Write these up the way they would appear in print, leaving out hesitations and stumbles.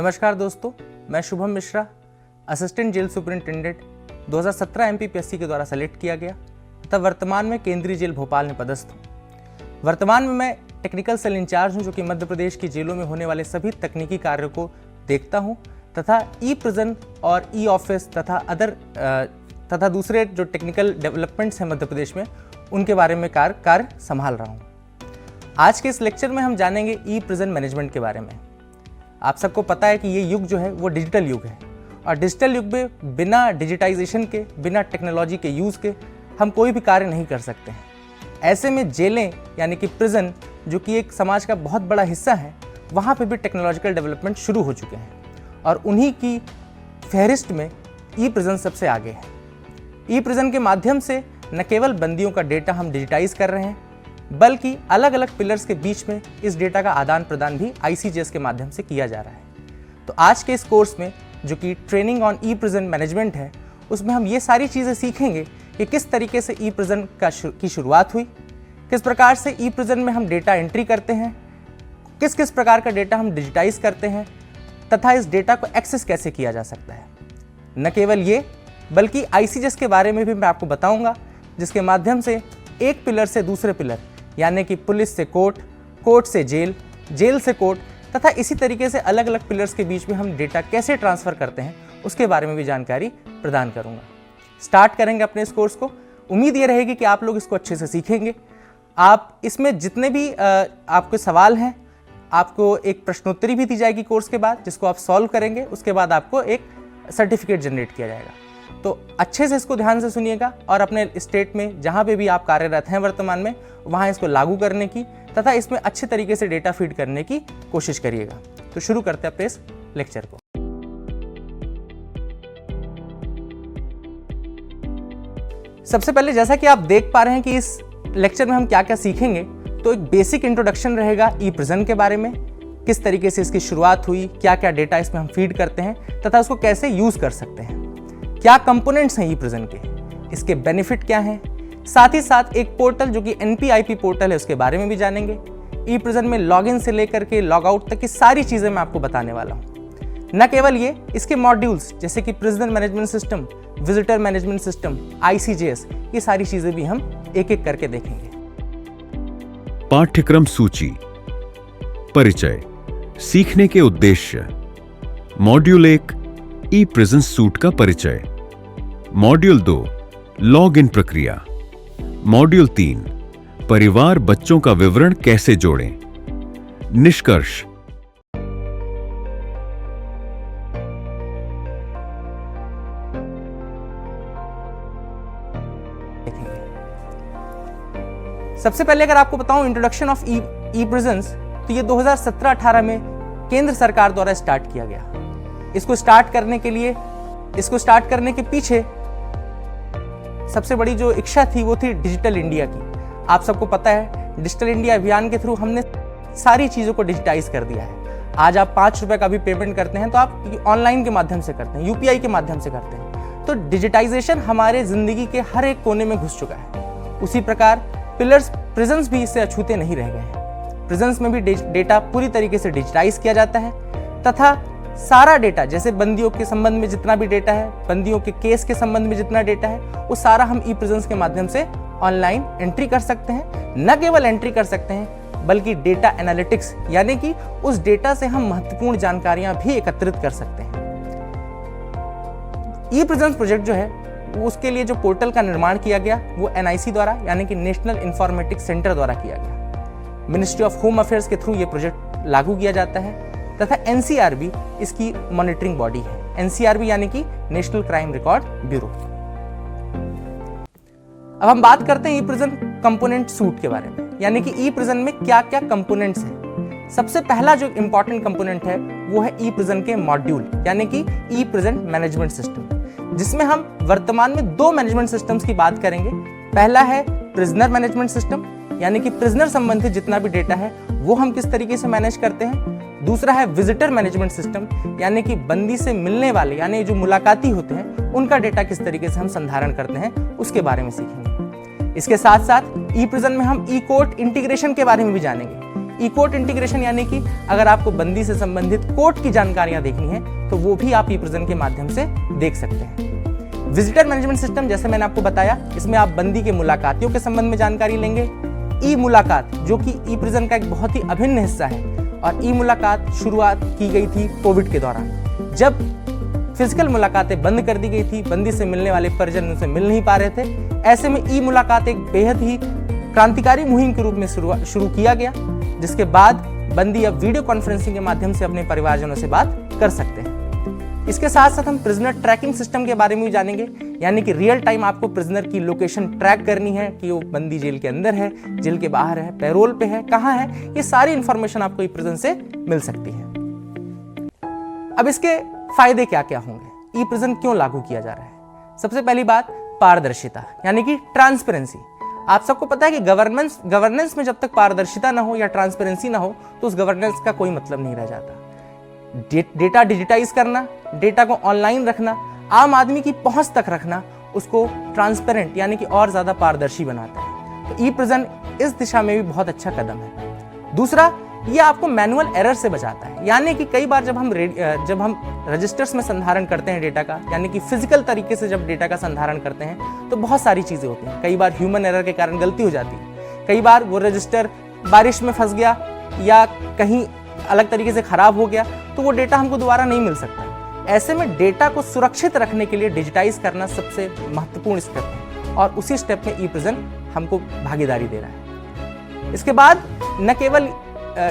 नमस्कार दोस्तों, मैं Shubham Mishra, assistant jail superintendent 2017 MPPSC के द्वारा सेलेक्ट किया गया तथा वर्तमान में केंद्रीय जेल भोपाल में पदस्थ हूँ। वर्तमान में मैं टेक्निकल सेल इंचार्ज हूँ, जो कि मध्य प्रदेश की जेलों में होने वाले सभी तकनीकी कार्यों को देखता हूँ तथा ई प्रिजन और ई ऑफिस तथा दूसरे जो टेक्निकल डेवलपमेंट्स हैं मध्य प्रदेश में, उनके बारे में कार्य संभाल रहा हूँ। आज के इस लेक्चर में हम जानेंगे ई प्रिजन मैनेजमेंट के बारे में। आप सबको पता है कि ये युग जो है वो डिजिटल युग है और डिजिटल युग में बिना डिजिटाइजेशन के, बिना टेक्नोलॉजी के यूज़ के हम कोई भी कार्य नहीं कर सकते हैं। ऐसे में जेलें यानी कि प्रिजन, जो कि एक समाज का बहुत बड़ा हिस्सा है, वहाँ पे भी टेक्नोलॉजिकल डेवलपमेंट शुरू हो चुके हैं और उन्हीं की फहरिस्त में ई प्रिजन सबसे आगे है। ई प्रिजन के माध्यम से न केवल बंदियों का डेटा हम डिजिटाइज कर रहे हैं, बल्कि अलग अलग पिलर्स के बीच में इस डेटा का आदान प्रदान भी ICJS के माध्यम से किया जा रहा है। तो आज के इस कोर्स में, जो कि training on e prison management है, उसमें हम ये सारी चीज़ें सीखेंगे कि किस तरीके से ई प्रिजन की शुरुआत हुई, किस प्रकार से ई प्रिजन में हम डेटा एंट्री करते हैं, किस किस प्रकार का डेटा हम डिजिटाइज करते हैं तथा इस डेटा को एक्सेस कैसे किया जा सकता है। न केवल ये, बल्कि ICJS के बारे में भी मैं आपको बताऊँगा, जिसके माध्यम से एक पिलर से दूसरे पिलर यानी कि पुलिस से कोर्ट, कोर्ट से जेल, जेल से कोर्ट तथा इसी तरीके से अलग अलग पिलर्स के बीच में हम डेटा कैसे ट्रांसफ़र करते हैं, उसके बारे में भी जानकारी प्रदान करूंगा। स्टार्ट करेंगे अपने इस कोर्स को। उम्मीद ये रहेगी कि आप लोग इसको अच्छे से सीखेंगे। आप इसमें जितने भी आपके सवाल हैं, आपको एक प्रश्नोत्तरी भी दी जाएगी कोर्स के बाद, जिसको आप सॉल्व करेंगे। उसके बाद आपको एक सर्टिफिकेट जनरेट किया जाएगा। तो अच्छे से इसको ध्यान से सुनिएगा और अपने स्टेट में जहाँ पे भी आप कार्यरत हैं वर्तमान में, वहाँ इसको लागू करने की तथा इसमें अच्छे तरीके से डेटा फीड करने की कोशिश करिएगा। तो शुरू करते हैं अपने इस लेक्चर को। सबसे पहले, जैसा कि आप देख पा रहे हैं कि इस लेक्चर में हम क्या क्या सीखेंगे, तो एक बेसिक इंट्रोडक्शन रहेगा ई प्रिजन के बारे में, किस तरीके से इसकी शुरुआत हुई, क्या क्या डेटा इसमें हम फीड करते हैं तथा उसको कैसे यूज कर सकते हैं, क्या कंपोनेंट्स हैं ई प्रिजन के, इसके बेनिफिट क्या हैं। साथ ही साथ एक पोर्टल जो कि NPIP पोर्टल है, उसके बारे में भी जानेंगे। ई प्रिजन में लॉगिन से लेकर के लॉगआउट तक की सारी चीज़ें मैं आपको बताने वाला हूँ। न केवल ये, इसके मॉड्यूल्स जैसे कि prisoner management system, visitor management system, ICJS, ये सारी चीज़ें भी हम एक एक करके देखेंगे। पाठ्यक्रम सूची, परिचय, सीखने के उद्देश्य। मॉड्यूल 1 ई प्रिजन सूट का परिचय। मॉड्यूल 2 लॉग इन प्रक्रिया। मॉड्यूल 3 परिवार बच्चों का विवरण कैसे जोड़ें। निष्कर्ष। सबसे पहले अगर आपको बताऊं इंट्रोडक्शन ऑफ ई प्रिजन्स, तो ये 2017-18 में केंद्र सरकार द्वारा स्टार्ट किया गया। इसको स्टार्ट करने के पीछे सबसे बड़ी जो इच्छा थी वो थी डिजिटल इंडिया की। आप सबको पता है, डिजिटल इंडिया अभियान के थ्रू हमने सारी चीज़ों को डिजिटाइज कर दिया है। आज आप 5 रुपए का भी पेमेंट करते हैं तो आप ऑनलाइन के माध्यम से करते हैं, UPI के माध्यम से करते हैं। तो डिजिटाइजेशन हमारे जिंदगी के हर एक कोने में घुस चुका है। उसी प्रकार प्रिजन्स भी इससे अछूते नहीं रह गए हैं। प्रिजन्स में भी डेटा पूरी तरीके से डिजिटाइज किया जाता है तथा सारा डेटा, जैसे बंदियों के संबंध में जितना भी डेटा है, बंदियों के केस के संबंध में जितना डेटा है, वो सारा हम ई प्रिजन्स के माध्यम से ऑनलाइन एंट्री कर सकते हैं। न केवल एंट्री कर सकते हैं, बल्कि डेटा एनालिटिक्स यानी कि उस डेटा से हम महत्वपूर्ण जानकारियां भी एकत्रित कर सकते हैं। ई प्रिजन्स प्रोजेक्ट जो है, उसके लिए जो पोर्टल का निर्माण किया गया वो NIC द्वारा यानी कि नेशनल इंफॉर्मेटिक्स सेंटर द्वारा किया गया। मिनिस्ट्री ऑफ होम अफेयर्स के थ्रू ये प्रोजेक्ट लागू किया जाता है तथा NCRB इसकी मॉनिटरिंग बॉडी है। NCRB यानी कि नेशनल क्राइम रिकॉर्ड ब्यूरो। अब हम बात करते हैं ई प्रिजन कंपोनेंट सूट के बारे में, यानी कि ई प्रिजन में क्या क्या कंपोनेंट्स हैं। सबसे पहला जो इंपॉर्टेंट कंपोनेंट है वो है ई प्रिजन के मॉड्यूल यानी कि ई प्रिजन मैनेजमेंट सिस्टम, जिसमें हम वर्तमान में 2 मैनेजमेंट सिस्टम्स की बात करेंगे। पहला है प्रिजनर मैनेजमेंट सिस्टम, यानी कि प्रिजनर संबंधित जितना भी डेटा है वो हम किस तरीके से मैनेज करते हैं। दूसरा है विजिटर मैनेजमेंट सिस्टम, यानी कि बंदी से मिलने वाले यानी जो मुलाकाती होते हैं उनका डेटा किस तरीके से हम संधारण करते हैं, उसके बारे में सीखेंगे। इसके साथ साथ ई प्रिजन में हम ई कोर्ट इंटीग्रेशन के बारे में भी जानेंगे। ई कोर्ट इंटीग्रेशन यानी कि अगर आपको बंदी से संबंधित कोर्ट की जानकारियां देखनी है तो वो भी आप ई प्रिजन के माध्यम से देख सकते हैं। विजिटर मैनेजमेंट सिस्टम, जैसे मैंने आपको बताया, इसमें आप बंदी के मुलाकातियों के संबंध में जानकारी लेंगे। ई मुलाकात, जो कि ई प्रिजन का एक बहुत ही अभिन्न हिस्सा है, और ई मुलाकात शुरुआत की गई थी कोविड के दौरान, जब फिजिकल मुलाकातें बंद कर दी गई थी, बंदी से मिलने वाले परिजन उनसे मिल नहीं पा रहे थे। ऐसे में ई मुलाकात एक बेहद ही क्रांतिकारी मुहिम के रूप में शुरू किया गया, जिसके बाद बंदी अब वीडियो कॉन्फ्रेंसिंग के माध्यम से अपने परिवारजनों से बात कर सकते हैं। इसके साथ साथ हम प्रिजनर ट्रैकिंग सिस्टम के बारे में भी जानेंगे, यानी कि रियल टाइम आपको प्रिजनर की लोकेशन ट्रैक करनी है कि वो बंदी जेल के अंदर है, जेल के बाहर है, पैरोल पे है, कहाँ है, ये सारी इंफॉर्मेशन आपको ई प्रिजन से मिल सकती है। अब इसके फायदे क्या क्या होंगे, ई प्रिजन क्यों लागू किया जा रहा है? सबसे पहली बात, पारदर्शिता यानी कि ट्रांसपेरेंसी। आप सबको पता है कि गवर्नेंस में जब तक पारदर्शिता ना हो या ट्रांसपेरेंसी ना हो तो उस गवर्नेंस का कोई मतलब नहीं रह जाता। डेटा डिजिटाइज करना, डेटा को ऑनलाइन रखना, आम आदमी की पहुंच तक रखना, उसको ट्रांसपेरेंट यानी कि और ज्यादा पारदर्शी बनाता है। तो ई प्रिजन इस दिशा में भी बहुत अच्छा कदम है। दूसरा, ये आपको मैनुअल एरर से बचाता है, यानी कि कई बार जब हम रजिस्टर्स में संधारण करते हैं डेटा का, यानी कि फिजिकल तरीके से जब डेटा का संधारण करते हैं तो बहुत सारी चीजें होती हैं। कई बार ह्यूमन एरर के कारण गलती हो जाती है, कई बार वो रजिस्टर बारिश में फंस गया या कहीं अलग तरीके से खराब हो गया तो वो डेटा हमको दोबारा नहीं मिल सकता। ऐसे में डेटा को सुरक्षित रखने के लिए डिजिटाइज करना सबसे महत्वपूर्ण स्टेप है, और उसी स्टेप में ई प्रिजन हमको भागीदारी दे रहा है। इसके बाद न केवल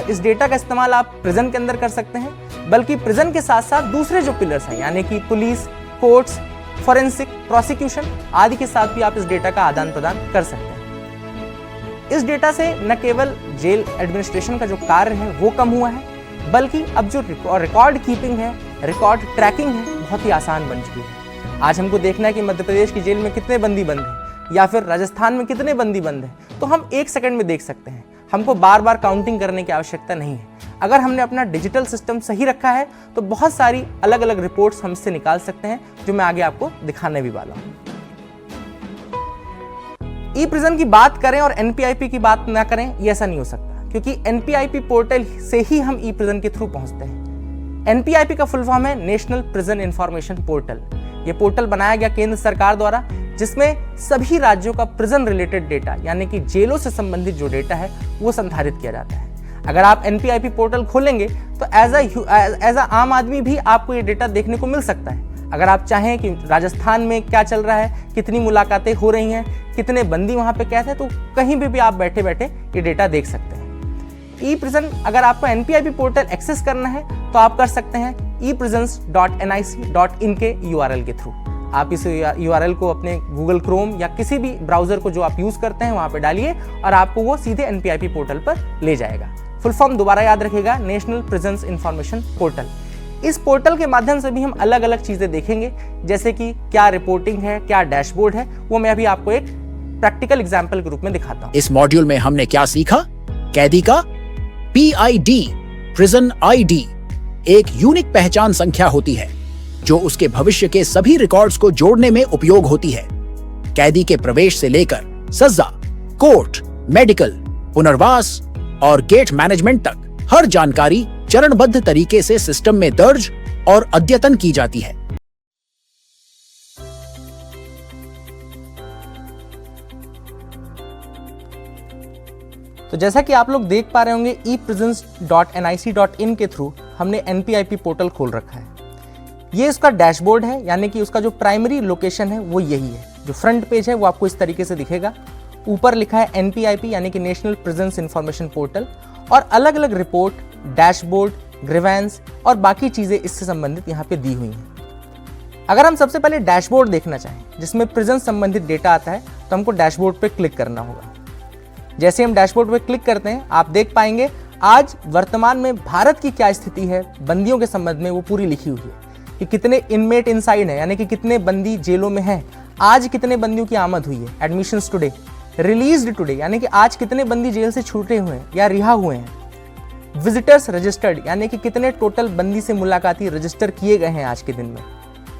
इस डेटा का इस्तेमाल आप प्रिजन के अंदर कर सकते हैं, बल्कि प्रिजन के साथ साथ दूसरे जो पिलर्स हैं, यानी कि पुलिस, कोर्ट्स, फॉरेंसिक, प्रोसिक्यूशन आदि के साथ भी आप इस डेटा का आदान प्रदान कर सकते हैं। इस डेटा से न केवल जेल एडमिनिस्ट्रेशन का जो कार्य है वो कम हुआ है, बल्कि अब जो रिकॉर्ड कीपिंग है, रिकॉर्ड ट्रैकिंग है, बहुत ही आसान बन चुकी है। आज हमको देखना है कि मध्य प्रदेश की जेल में कितने बंदी बंद हैं या फिर राजस्थान में कितने बंदी बंद हैं, तो हम 1 सेकंड में देख सकते हैं। हमको बार बार काउंटिंग करने की आवश्यकता नहीं है। अगर हमने अपना डिजिटल सिस्टम सही रखा है तो बहुत सारी अलग अलग रिपोर्ट्स हम इससे निकाल सकते हैं, जो मैं आगे आपको दिखाने भी वाला हूं। ई प्रिजन की बात करें और एनपीआईपी की बात ना करें, ये ऐसा नहीं हो सकता, क्योंकि एनपीआईपी पोर्टल से ही हम ई प्रिजन के थ्रू पहुंचते हैं। एनपीआईपी का फुल फॉर्म है नेशनल प्रिजन इंफॉर्मेशन पोर्टल। ये पोर्टल बनाया गया केंद्र सरकार द्वारा, जिसमें सभी राज्यों का प्रिजन रिलेटेड डेटा, यानी कि जेलों से संबंधित जो डेटा है वो संधारित किया जाता है। अगर आप एनपीआईपी पोर्टल खोलेंगे तो एज अ आम आदमी भी आपको ये डेटा देखने को मिल सकता है। अगर आप चाहें कि राजस्थान में क्या चल रहा है, कितनी मुलाकातें हो रही हैं, कितने बंदी वहां पे कैद हैं, तो कहीं भी आप बैठे बैठे ये डेटा देख सकते हैं। ई प्रिजन, अगर आपको एनपीआईपी पोर्टल एक्सेस करना है तो आप कर सकते हैं eprisons.nic.in के URL के थ्रू। आप इस URL को अपने गूगल क्रोम या किसी भी ब्राउजर को जो आप यूज करते हैं वहां पे डालिए और आपको वो सीधे एनपीआईपी पोर्टल पर ले जाएगा। फुल फॉर्म दोबारा याद रखिएगा, नेशनल प्रिजन्स इंफॉर्मेशन पोर्टल। इस पोर्टल के माध्यम से भी हम अलग अलग चीजें देखेंगे, जैसे कि क्या रिपोर्टिंग है, क्या डैशबोर्ड है, वो मैं अभी आपको एक प्रैक्टिकल एग्जाम्पल के रूप में दिखाता हूँ। इस मॉड्यूल में हमने क्या सीखा? कैदी का PID, प्रिजन ID, एक यूनिक पहचान संख्या होती है जो उसके भविष्य के सभी रिकॉर्ड्स को जोड़ने में उपयोग होती है। कैदी के प्रवेश से लेकर सजा, कोर्ट, मेडिकल, पुनर्वास और गेट मैनेजमेंट तक हर जानकारी चरणबद्ध तरीके से सिस्टम में दर्ज और अद्यतन की जाती है। तो जैसा कि आप लोग देख पा रहे होंगे, eprisons.nic.in के थ्रू हमने एनपीआईपी पोर्टल खोल रखा है। ये उसका डैशबोर्ड है, यानी कि उसका जो प्राइमरी लोकेशन है वो यही है। जो फ्रंट पेज है वो आपको इस तरीके से दिखेगा। ऊपर लिखा है एनपीआईपी यानी कि नेशनल प्रिजन्स इंफॉर्मेशन पोर्टल, और अलग अलग रिपोर्ट, डैशबोर्ड, ग्रीवेंस और बाकी चीज़ें इससे संबंधित यहाँ पे दी हुई हैं। अगर हम सबसे पहले डैशबोर्ड देखना चाहें जिसमें प्रिजन संबंधित डेटा आता है, तो हमको डैशबोर्ड पे क्लिक करना होगा। जैसे हम डैशबोर्ड पे क्लिक करते हैं, आप देख पाएंगे आज वर्तमान में भारत की क्या स्थिति है बंदियों के संबंध में, वो पूरी लिखी हुई है कि कितने इनमेट इनसाइड है, यानी कि कितने बंदी जेलों में हैं, आज कितने बंदियों की आमद हुई है, एडमिशंस टुडे, रिलीज्ड टुडे, यानी कि आज कितने बंदी जेल से छूटे हुए हैं या रिहा हुए हैं, विजिटर्स रजिस्टर्ड, यानी कि कितने टोटल बंदी से मुलाकाती रजिस्टर किए गए हैं आज के दिन में।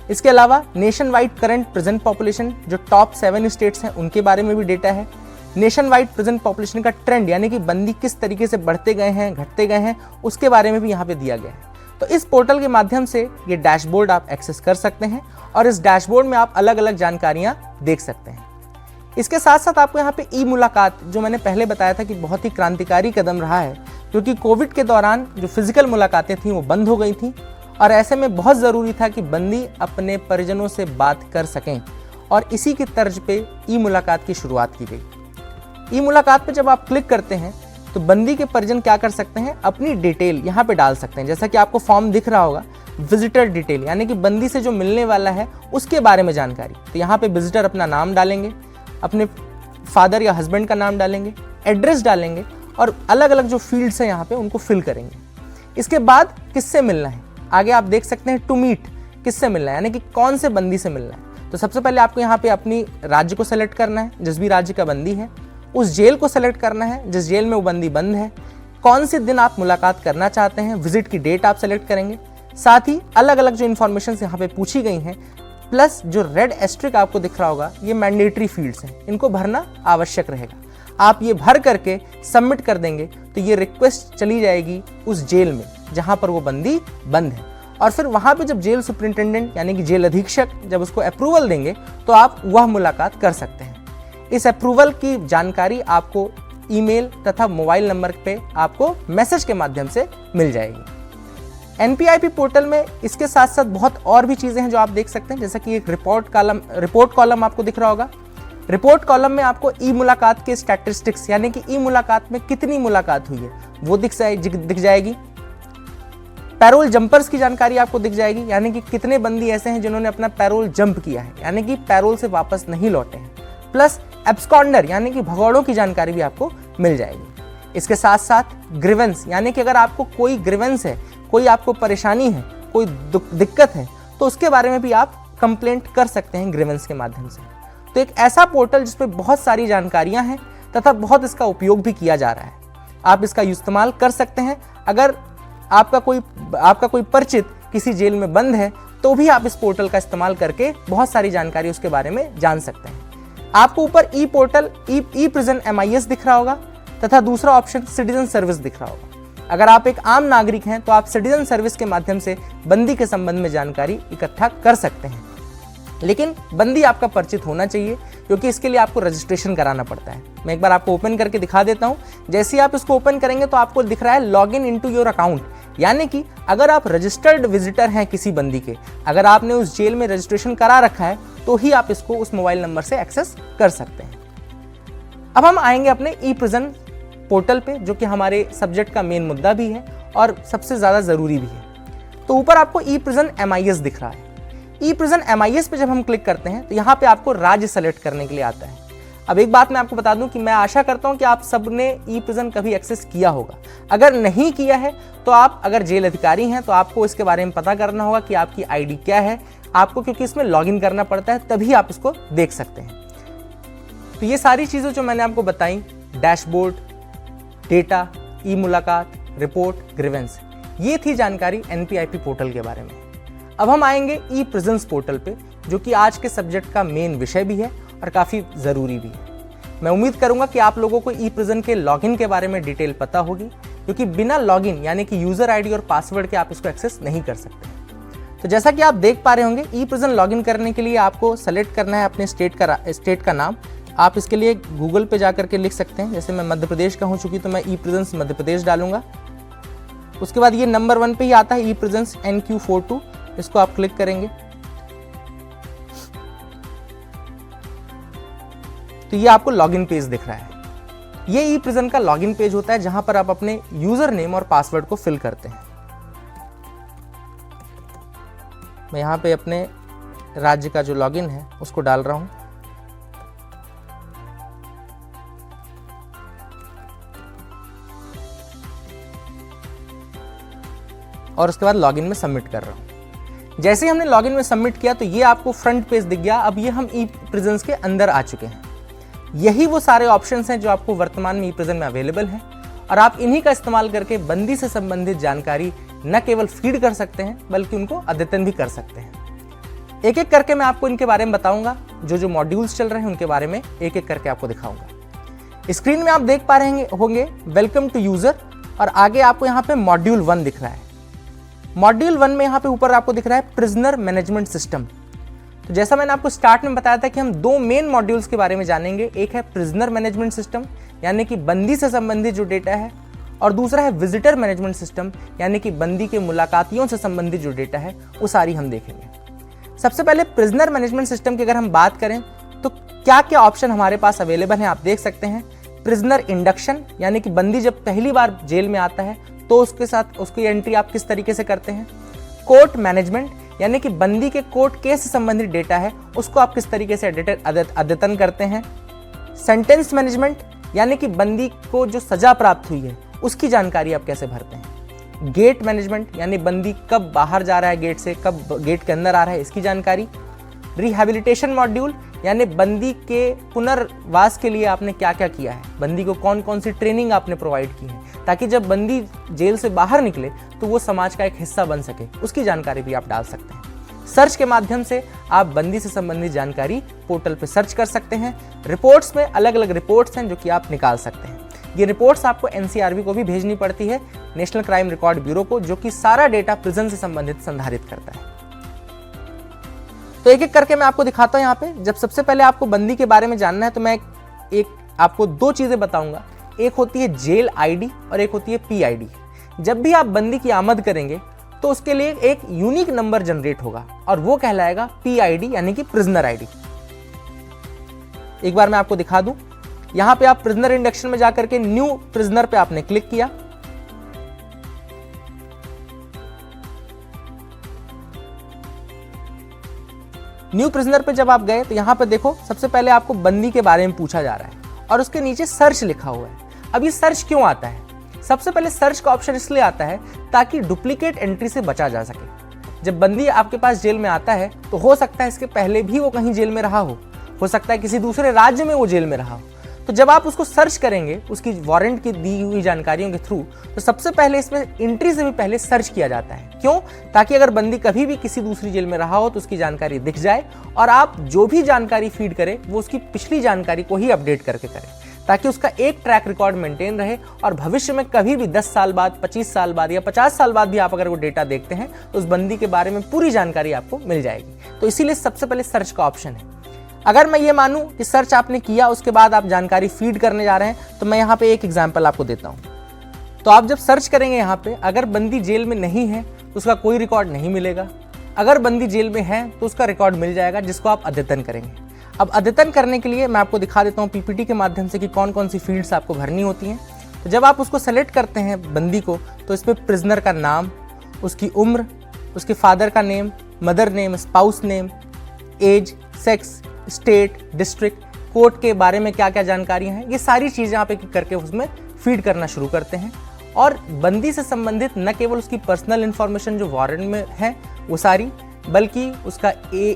इसके अलावा nation wide current present population, जो टॉप 7 स्टेट्स हैं उनके बारे में भी डेटा है। नेशन वाइड प्रिजन पॉपुलेशन का ट्रेंड, यानी कि बंदी किस तरीके से बढ़ते गए हैं, घटते गए हैं, उसके बारे में भी यहाँ पे दिया गया है। तो इस पोर्टल के माध्यम से ये डैशबोर्ड आप एक्सेस कर सकते हैं और इस डैशबोर्ड में आप अलग अलग जानकारियाँ देख सकते हैं। इसके साथ साथ आपको यहाँ पे ई मुलाकात, जो मैंने पहले बताया था कि बहुत ही क्रांतिकारी कदम रहा है, क्योंकि कोविड के दौरान जो फिजिकल मुलाकातें थीं वो बंद हो गई थीं और ऐसे में बहुत ज़रूरी था कि बंदी अपने परिजनों से बात कर सकें और इसी की तर्ज पे ई मुलाकात की शुरुआत की गई। ई मुलाकात पे जब आप क्लिक करते हैं तो बंदी के परिजन क्या कर सकते हैं, अपनी डिटेल यहाँ पे डाल सकते हैं। जैसा कि आपको फॉर्म दिख रहा होगा, विजिटर डिटेल, यानी कि बंदी से जो मिलने वाला है उसके बारे में जानकारी। तो यहाँ पे विजिटर अपना नाम डालेंगे, अपने फादर या हस्बैंड का नाम डालेंगे, एड्रेस डालेंगे और अलग अलग जो फील्ड्स हैं यहाँ पे उनको फिल करेंगे। इसके बाद किससे मिलना है, आगे आप देख सकते हैं टू मीट, किससे मिलना है, यानी कि कौन से बंदी से मिलना है। तो सबसे पहले आपको यहाँ पे अपनी राज्य को सेलेक्ट करना है, जिस भी राज्य का बंदी है, उस जेल को सेलेक्ट करना है जिस जेल में वो बंदी बंद है, कौन से दिन आप मुलाकात करना चाहते हैं, विजिट की डेट आप सेलेक्ट करेंगे। साथ ही अलग अलग जो इन्फॉर्मेशन यहाँ पे पूछी गई हैं, प्लस जो रेड एस्ट्रिक आपको दिख रहा होगा, ये मैंडेटरी फील्ड्स हैं, इनको भरना आवश्यक रहेगा। आप ये भर करके सबमिट कर देंगे तो ये रिक्वेस्ट चली जाएगी उस जेल में जहाँ पर वो बंदी बंद है और फिर वहाँ पे जब जेल सुपरिंटेंडेंट यानी कि जेल अधीक्षक जब उसको अप्रूवल देंगे तो आप वह मुलाकात कर सकते हैं। इस अप्रूवल की जानकारी आपको ईमेल तथा मोबाइल नंबर पे आपको मैसेज के माध्यम से मिल जाएगी। एनपीआईपी पोर्टल में इसके साथ साथ बहुत और भी चीज़ें हैं जो आप देख सकते हैं, जैसा कि एक रिपोर्ट कॉलम आपको दिख रहा होगा। रिपोर्ट कॉलम में आपको ई मुलाकात के स्टैटिस्टिक्स, यानी कि ई मुलाकात में कितनी मुलाकात हुई है वो दिख जाएगी। पैरोल जंपर्स की जानकारी आपको दिख जाएगी, यानी कि कितने बंदी ऐसे हैं जिन्होंने अपना पैरोल जंप किया है, यानी कि पैरोल से वापस नहीं लौटे हैं। प्लस एब्सकॉन्डर यानी कि भगौड़ों की जानकारी भी आपको मिल जाएगी। इसके साथ साथ ग्रीवेंस, यानी कि अगर आपको कोई ग्रीवेंस है, कोई आपको परेशानी है, कोई दिक्कत है, तो उसके बारे में भी आप कंप्लेंट कर सकते हैं ग्रीवेंस के माध्यम से। तो एक ऐसा पोर्टल जिसपे बहुत सारी जानकारियां हैं तथा बहुत इसका उपयोग भी किया जा रहा है। आप इसका इस्तेमाल कर सकते हैं। अगर आपका कोई परिचित किसी जेल में बंद है तो भी आप इस पोर्टल का इस्तेमाल करके बहुत सारी जानकारी उसके बारे में जान सकते हैं। आपको ऊपर ई पोर्टल ई प्रिजन MIS दिख रहा होगा तथा दूसरा ऑप्शन सिटीजन सर्विस दिख रहा होगा। अगर आप एक आम नागरिक हैं तो आप सिटीजन सर्विस के माध्यम से बंदी के संबंध में जानकारी इकट्ठा कर सकते हैं, लेकिन बंदी आपका परिचित होना चाहिए क्योंकि इसके लिए आपको रजिस्ट्रेशन कराना पड़ता है। मैं एक बार आपको ओपन करके दिखा देता हूं। जैसे ही आप इसको ओपन करेंगे तो आपको दिख रहा है लॉगिन इनटू योर अकाउंट, यानी कि अगर आप रजिस्टर्ड विजिटर हैं किसी बंदी के, अगर आपने उस जेल में रजिस्ट्रेशन करा रखा है तो ही आप इसको उस मोबाइल नंबर से एक्सेस कर सकते हैं। अब हम आएंगे अपने ई प्रिजन पोर्टल पे, जो कि हमारे सब्जेक्ट का मेन मुद्दा भी है और सबसे ज़्यादा ज़रूरी भी है। तो ऊपर आपको ई प्रिजन MIS दिख रहा है। ई प्रिजन MIS पे जब हम क्लिक करते हैं तो यहाँ पे आपको राज्य सेलेक्ट करने के लिए आता है। अब एक बात मैं आपको बता दूं कि मैं आशा करता हूं कि आप सबने ई प्रिजन कभी एक्सेस किया होगा। अगर नहीं किया है तो आप अगर जेल अधिकारी हैं तो आपको इसके बारे में पता करना होगा कि आपकी ID क्या है आपको, क्योंकि इसमें लॉगिन करना पड़ता है, तभी आप इसको देख सकते हैं। तो ये सारी चीज़ें जो मैंने आपको बताई, डैशबोर्ड, डेटा, ई मुलाकात, रिपोर्ट, ग्रीवेंस, ये थी जानकारी एनपीआईपी पोर्टल के बारे में। अब हम आएंगे ई प्रिजन्स पोर्टल पे, जो कि आज के सब्जेक्ट का मेन विषय भी है और काफ़ी ज़रूरी भी है। मैं उम्मीद करूंगा कि आप लोगों को ई प्रिजन के लॉगिन के बारे में डिटेल पता होगी, क्योंकि बिना लॉगिन यानी कि यूज़र आईडी और पासवर्ड के आप इसको एक्सेस नहीं कर सकते। तो जैसा कि आप देख पा रहे होंगे, ई प्रिजन लॉगिन करने के लिए आपको सेलेक्ट करना है अपने स्टेट का नाम। आप इसके लिए गूगल पे जा करके लिख सकते हैं। जैसे मैं मध्य प्रदेश का हूँ, चूँकि तो मैं ई प्रिजन्स मध्य प्रदेश डालूंगा। उसके बाद ये नंबर 1 पे ही आता है ई प्रिजन्स NQ42, इसको आप क्लिक करेंगे तो ये आपको लॉगिन पेज दिख रहा है। ये ई प्रिजन का लॉगिन पेज होता है जहां पर आप अपने यूजर नेम और पासवर्ड को फिल करते हैं। मैं यहां पे अपने राज्य का जो लॉगिन है उसको डाल रहा हूं। और उसके बाद लॉगिन में सबमिट कर रहा हूं। जैसे ही हमने लॉगिन में सबमिट किया तो ये आपको फ्रंट पेज दिख गया। अब ये हम ई प्रिजन्स के अंदर आ चुके हैं। यही वो सारे ऑप्शंस हैं जो आपको वर्तमान में ई प्रिजन में अवेलेबल हैं और आप इन्हीं का इस्तेमाल करके बंदी से संबंधित जानकारी न केवल फीड कर सकते हैं बल्कि उनको अद्यतन भी कर सकते हैं। एक एक करके मैं आपको इनके बारे में बताऊंगा। जो मॉड्यूल्स चल रहे हैं उनके बारे में एक एक करके आपको दिखाऊंगा। स्क्रीन में आप देख पा रहे होंगे वेलकम टू यूजर, और आगे आपको यहाँ पे मॉड्यूल 1 दिख रहा है। मॉड्यूल 1 में यहाँ पे ऊपर आपको दिख रहा है प्रिजनर मैनेजमेंट सिस्टम। तो जैसा मैंने आपको स्टार्ट में बताया था कि हम 2 मेन मॉड्यूल्स के बारे में जानेंगे, एक है प्रिजनर मैनेजमेंट सिस्टम यानी कि बंदी से संबंधित जो डेटा है, और दूसरा है विजिटर मैनेजमेंट सिस्टम यानी कि बंदी के मुलाकातियों से संबंधित जो डेटा है वो सारी हम देखेंगे। सबसे पहले प्रिजनर मैनेजमेंट सिस्टम की अगर हम बात करें तो क्या क्या ऑप्शन हमारे पास अवेलेबल हैं, आप देख सकते हैं। प्रिजनर इंडक्शन यानी कि बंदी जब पहली बार जेल में आता है तो उसके साथ उसकी एंट्री आप किस तरीके से करते हैं। कोर्ट मैनेजमेंट यानी कि बंदी के कोर्ट केस से संबंधित डेटा है उसको आप किस तरीके से अद्यतन करते हैं। सेंटेंस मैनेजमेंट यानी कि बंदी को जो सजा प्राप्त हुई है उसकी जानकारी आप कैसे भरते हैं। गेट मैनेजमेंट यानी बंदी कब बाहर जा रहा है गेट से, कब गेट के अंदर आ रहा है, इसकी जानकारी। रिहैबिलिटेशन मॉड्यूल यानी बंदी के पुनर्वास के लिए आपने क्या क्या किया है, बंदी को कौन कौन सी ट्रेनिंग आपने प्रोवाइड की है ताकि जब बंदी जेल से बाहर निकले तो वो समाज का एक हिस्सा बन सके, उसकी जानकारी भी आप डाल सकते हैं। सर्च के माध्यम से आप बंदी से संबंधित जानकारी पोर्टल पे सर्च कर सकते हैं। रिपोर्ट्स में अलग अलग रिपोर्ट्स हैं जो कि आप निकाल सकते हैं। ये रिपोर्ट्स आपको एनसीआरबी को भी भेजनी पड़ती है, नेशनल क्राइम रिकॉर्ड ब्यूरो को, जो कि सारा डेटा प्रिजन से संबंधित संधारित करता है। तो एक एक करके मैं आपको दिखाता हूं। यहाँ पे जब सबसे पहले आपको बंदी के बारे में जानना है तो मैं एक आपको 2 चीजें बताऊंगा, एक होती है जेल आईडी और एक होती है पीआईडी। जब भी आप बंदी की आमद करेंगे तो उसके लिए एक यूनिक नंबर जनरेट होगा और वो कहलाएगा पीआईडी यानी कि प्रिजनर आईडी। एक बार मैं आपको दिखा दूं, यहां पे आप प्रिजनर इंडक्शन में जाकर के न्यू प्रिजनर पे आपने क्लिक किया। न्यू प्रिजनर पे जब आप गए तो यहां पे देखो सबसे पहले आपको बंदी के बारे में पूछा जा रहा है और उसके नीचे सर्च लिखा हुआ है। अब ये सर्च क्यों आता है? सबसे पहले सर्च का ऑप्शन इसलिए आता है ताकि डुप्लीकेट एंट्री से बचा जा सके। जब बंदी आपके पास जेल में आता है तो हो सकता है इसके पहले भी वो कहीं जेल में रहा हो सकता है किसी दूसरे राज्य में वो जेल में रहा हो। तो जब आप उसको सर्च करेंगे उसकी वारंट की दी हुई जानकारियों के थ्रू, तो सबसे पहले इसमें एंट्री से भी पहले सर्च किया जाता है। क्यों? ताकि अगर बंदी कभी भी किसी दूसरी जेल में रहा हो तो उसकी जानकारी दिख जाए और आप जो भी जानकारी फीड करें वो उसकी पिछली जानकारी को ही अपडेट करके करें, ताकि उसका एक ट्रैक रिकॉर्ड मेंटेन रहे और भविष्य में कभी भी 10 साल बाद, 25 साल बाद या 50 साल बाद भी आप अगर वो डेटा देखते हैं तो उस बंदी के बारे में पूरी जानकारी आपको मिल जाएगी। तो इसीलिए सबसे पहले सर्च का ऑप्शन है। अगर मैं ये मानूं कि सर्च आपने किया उसके बाद आप जानकारी फीड करने जा रहे हैं तो मैं यहाँ पे एक एग्जाम्पल आपको देता हूँ। तो आप जब सर्च करेंगे यहाँ पे, अगर बंदी जेल में नहीं है तो उसका कोई रिकॉर्ड नहीं मिलेगा, अगर बंदी जेल में है तो उसका रिकॉर्ड मिल जाएगा जिसको आप अद्यतन करेंगे। अब अद्यतन करने के लिए मैं आपको दिखा देता हूँ पीपीटी के माध्यम से कि कौन कौन सी फील्ड्स आपको भरनी होती हैं। तो जब आप उसको सेलेक्ट करते हैं बंदी को, तो इस पर प्रिजनर का नाम, उसकी उम्र, उसके फादर का name, mother name, spouse name, age, sex, state, district, court के बारे में क्या क्या जानकारियां हैं, ये सारी चीज़ें आप एक करके उसमें फीड करना शुरू करते हैं। और बंदी से संबंधित न केवल उसकी पर्सनल इन्फॉर्मेशन जो वारंट में है वो सारी, बल्कि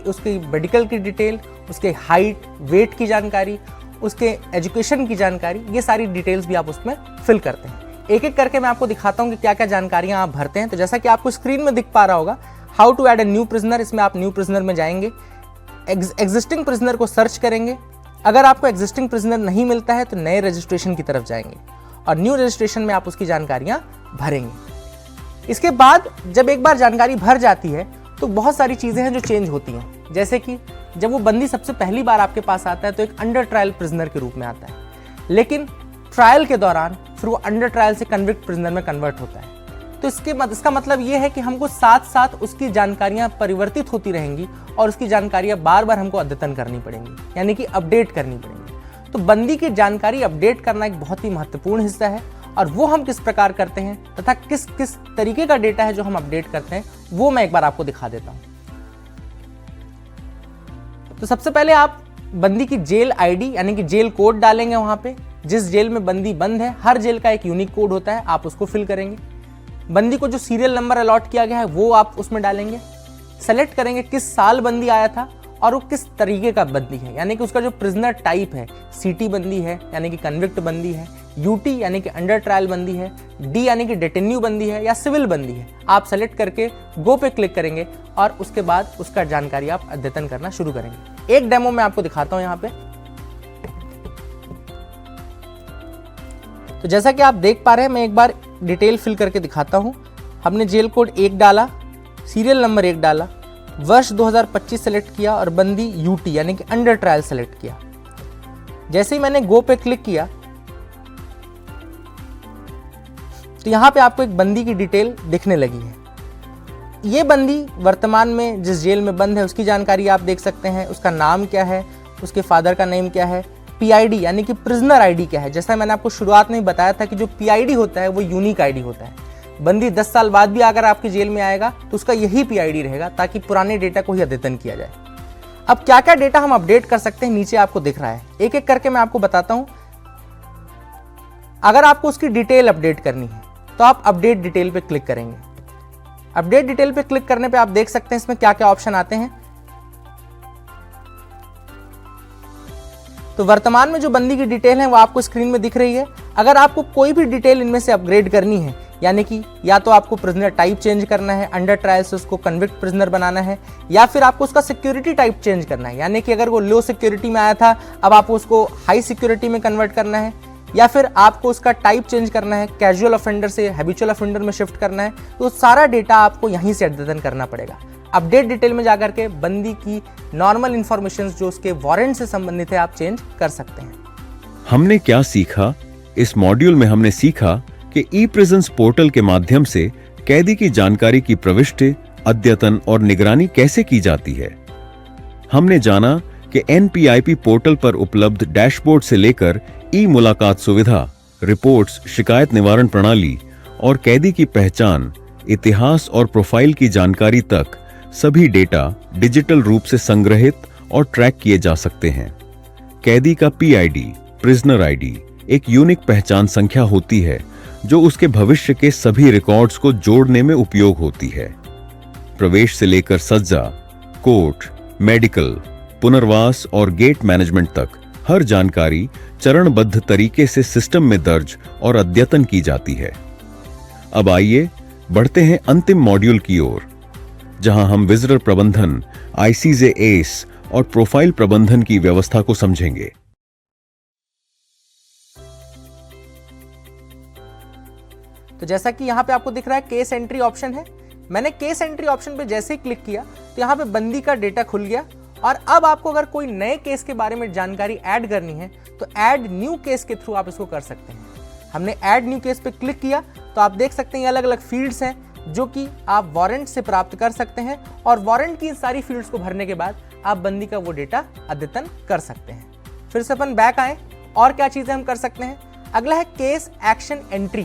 उसकी मेडिकल की डिटेल, उसके हाइट, वेट की जानकारी, उसके एजुकेशन की जानकारी, ये सारी डिटेल्स भी आप उसमें फिल करते हैं। एक एक करके मैं आपको दिखाता हूँ कि क्या क्या जानकारियाँ आप भरते हैं। तो जैसा कि आपको स्क्रीन में दिख पा रहा होगा, how to add a new prisoner, इसमें आप न्यू प्रिजनर में जाएंगे, एग्जिस्टिंग प्रिजनर को सर्च करेंगे। अगर आपको एग्जिस्टिंग प्रिजनर नहीं मिलता है तो नए रजिस्ट्रेशन की तरफ जाएंगे और न्यू रजिस्ट्रेशन में आप उसकी जानकारियां भरेंगे। इसके बाद जब एक बार जानकारी भर जाती है तो बहुत सारी चीज़ें हैं जो चेंज होती हैं। जैसे कि जब वो बंदी सबसे पहली बार आपके पास आता है तो एक अंडर ट्रायल प्रिजनर के रूप में आता है, लेकिन ट्रायल के दौरान फिर वो अंडर ट्रायल से कन्विक्ट प्रिजनर में कन्वर्ट होता है। तो इसका मतलब ये है कि हमको साथ साथ उसकी जानकारियां परिवर्तित होती रहेंगी और उसकी जानकारियां बार बार हमको अद्यतन करनी पड़ेंगी, यानी कि अपडेट करनी पड़ेंगी। तो बंदी की जानकारी अपडेट करना एक बहुत ही महत्वपूर्ण हिस्सा है और वो हम किस प्रकार करते हैं तथा किस किस तरीके का डेटा है जो हम अपडेट करते हैं वो मैं एक बार आपको दिखा देता हूं। तो सबसे पहले आप बंदी की जेल आईडी यानी कि जेल कोड डालेंगे। वहां पे जिस जेल में बंदी बंद है हर जेल का एक यूनिक कोड होता है, आप उसको फिल करेंगे। बंदी को जो सीरियल नंबर अलॉट किया गया है वो आप उसमें डालेंगे। सेलेक्ट करेंगे किस साल बंदी आया था और वो किस तरीके का बंदी है, यानी कि उसका जो प्रिजनर टाइप है, सीटी बंदी है यानी कि कन्विक्ट बंदी है, यूटी यानी कि अंडर ट्रायल बंदी है, डी यानी कि डिटेन्यू बंदी है या सिविल बंदी है। आप सेलेक्ट करके गो पे क्लिक करेंगे और उसके बाद उसका जानकारी आप अद्यतन करना शुरू करेंगे। एक डेमो मैं आपको दिखाता हूं। यहाँ पे तो जैसा कि आप देख पा रहे हैं, मैं एक बार डिटेल फिल करके दिखाता हूं। हमने जेल कोड 1 डाला, सीरियल नंबर 1 डाला, वर्ष 2025 सेलेक्ट किया और बंदी यूटी यानी कि अंडर ट्रायल सेलेक्ट किया। जैसे ही मैंने गो पे क्लिक किया तो यहां पे आपको एक बंदी की डिटेल दिखने लगी है। ये बंदी वर्तमान में जिस जेल में बंद है उसकी जानकारी आप देख सकते हैं। उसका नाम क्या है, उसके फादर का नेम क्या है, पीआईडी यानी कि प्रिजनर आईडी क्या है। जैसा मैंने आपको शुरुआत में बताया था कि जो पीआईडी होता है वो यूनिक आईडी होता है। बंदी 10 साल बाद भी अगर आपकी जेल में आएगा तो उसका यही पीआईडी रहेगा ताकि पुराने डेटा को ही अद्यतन किया जाए। अब क्या क्या डेटा हम अपडेट कर सकते हैं नीचे आपको दिख रहा है, एक एक करके मैं आपको बताता हूं। अगर आपको उसकी डिटेल अपडेट करनी है तो आप अपडेट डिटेल पे क्लिक करेंगे। अपडेट डिटेल पे क्लिक करने पे आप देख सकते हैं इसमें क्या क्या ऑप्शन आते हैं। तो वर्तमान में जो बंदी की डिटेल है वो आपको स्क्रीन में दिख रही है। अगर आपको कोई भी डिटेल इनमें से अपग्रेड करनी है, यानी कि या तो आपको प्रिजनर टाइप चेंज करना है, अंडर ट्रायल से उसको कन्विक्ट प्रिजनर बनाना है, या फिर आपको उसका सिक्योरिटी टाइप चेंज करना है, यानी कि अगर वो लो सिक्योरिटी में आया था अब आपको उसको हाई सिक्योरिटी में कन्वर्ट करना है, या फिर आपको उसका टाइप चेंज करना है, कैजुअल ऑफेंडर से हैबिचुअल ऑफेंडर में शिफ्ट करना है, तो सारा डेटा आपको यहीं से अद्यतन करना पड़ेगा। अपडेट डिटेल में जाकर के बंदी की नॉर्मल इंफॉर्मेशन जो उसके वारंट से संबंधित है आप चेंज कर सकते हैं। हमने क्या सीखा? इस मॉड्यूल में हमने सीखा कि ई प्रिजन्स पोर्टल के माध्यम से कैदी की जानकारी की प्रविष्टि, अद्यतन और निगरानी कैसे की जाती है। हमने जाना कि एनपीआईपी पोर्टल पर उपलब्ध डैशबोर्ड से लेकर ई मुलाकात सुविधा, रिपोर्ट्स, शिकायत निवारण प्रणाली और कैदी की पहचान, इतिहास और प्रोफाइल की जानकारी तक सभी डेटा डिजिटल रूप से संग्रहित और ट्रैक किए जा सकते हैं। कैदी का पीआईडी, प्रिजनर आईडी, एक यूनिक पहचान संख्या होती है जो उसके भविष्य के सभी रिकॉर्ड्स को जोड़ने में उपयोग होती है। प्रवेश से लेकर सज्जा, कोर्ट, मेडिकल, पुनर्वास और गेट मैनेजमेंट तक हर जानकारी चरणबद्ध तरीके से सिस्टम में दर्ज और अद्यतन की जाती है। अब आइए बढ़ते हैं अंतिम मॉड्यूल की ओर, जहां हम विजिटर प्रबंधन, आईसीजे एस और प्रोफाइल प्रबंधन की व्यवस्था को समझेंगे। तो जैसा कि यहाँ पे आपको दिख रहा है केस एंट्री ऑप्शन है। मैंने केस एंट्री ऑप्शन पे जैसे ही क्लिक किया तो यहाँ पे बंदी का डेटा खुल गया और अब आपको अगर कोई नए केस के बारे में जानकारी ऐड करनी है तो ऐड न्यू केस के थ्रू आप इसको कर सकते हैं। हमने ऐड न्यू केस पे क्लिक किया तो आप देख सकते हैं ये अलग अलग फील्ड्स हैं जो कि आप वारंट से प्राप्त कर सकते हैं और वारंट की सारी फील्ड्स को भरने के बाद आप बंदी का वो डेटा अद्यतन कर सकते हैं। फिर से अपन बैक आए और क्या चीजें हम कर सकते हैं। अगला है case action entry.